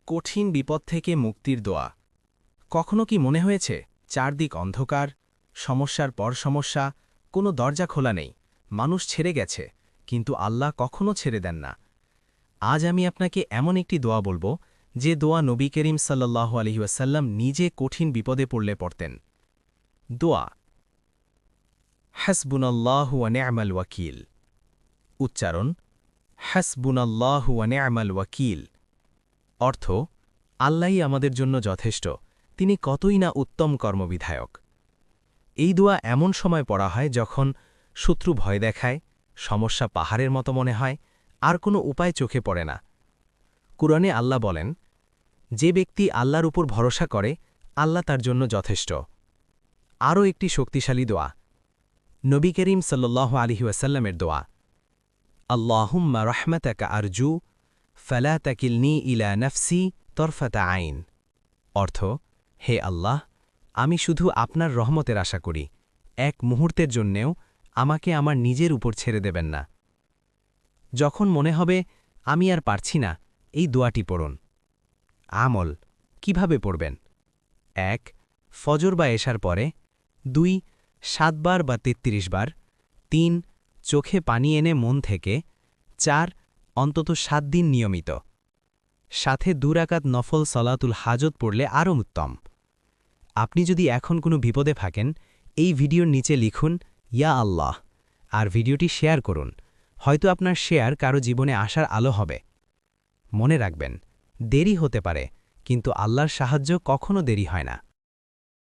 কঠিন বিপদ থেকে মুক্তির দোয়া। কখনো কি মনে হয়েছে চারদিক অন্ধকার, সমস্যার পর সমস্যা, কোনো দরজা খোলা নেই, মানুষ ছেড়ে গেছে, কিন্তু আল্লাহ কখনো ছেড়ে দেন না। আজ আমি আপনাকে এমন একটি দোয়া বলবো, যে দোয়া নবী করিম সাল্লাল্লাহু আলাইহি ওয়াসাল্লাম নিজে কঠিন বিপদে পড়লে পড়তেন। দোয়া হাসবুনাল্লাহু ওয়া নি'মাল ওয়াকিল। উচ্চারণ হাসবুনাল্লাহু ওয়া নি'মাল ওয়াকিল। অর্থ, আল্লাহই আমাদের জন্য যথেষ্ট, তিনি কতই না উত্তম কর্মবিধায়ক। এই দোয়া এমন সময় পড়া হয় যখন শত্রু ভয় দেখায়, সমস্যা পাহাড়ের মতো মনে হয়, আর কোনো উপায় চোখে পড়ে না। কুরআনে আল্লাহ বলেন, যে ব্যক্তি আল্লাহর উপর ভরসা করে, আল্লাহ তার জন্য যথেষ্ট। আরও একটি শক্তিশালী দোয়া, নবী করিম সাল্লাল্লাহু আলাইহি ওয়াসাল্লামের দোয়া, আল্লাহুম্মা রাহমাতাকা আরজু ফালা তাকিলনি ইলা নাফসি তরফাতা আইন। অর্থ, হে আল্লাহ, আমি শুধু আপনার রহমতের আশা করি, এক মুহূর্তের জন্যেও আমাকে আমার নিজের উপর ছেড়ে দেবেন না। যখন মনে হবে আমি আর পারছি না, এই দোয়াটি পড়ুন। আমল কিভাবে পড়বেন? ১ ফজর বা এশার পরে, ২ ৭ বার বা ৩৩ বার, ৩ চোখে পানি এনে মন থেকে, ৪ অন্তত ৭ দিন নিয়মিত, সাথে ২ রাকাত নফল সলাতুল হাজত পড়লে আরও উত্তম। আপনি যদি এখন কোনো বিপদে থাকেন, এই ভিডিওর নিচে লিখুন ইয়া আল্লাহ, আর ভিডিওটি শেয়ার করুন। হয়তো আপনার শেয়ার কারো জীবনে আসার আলো হবে। মনে রাখবেন, দেরি হতে পারে, কিন্তু আল্লাহর সাহায্য কখনো দেরি হয় না।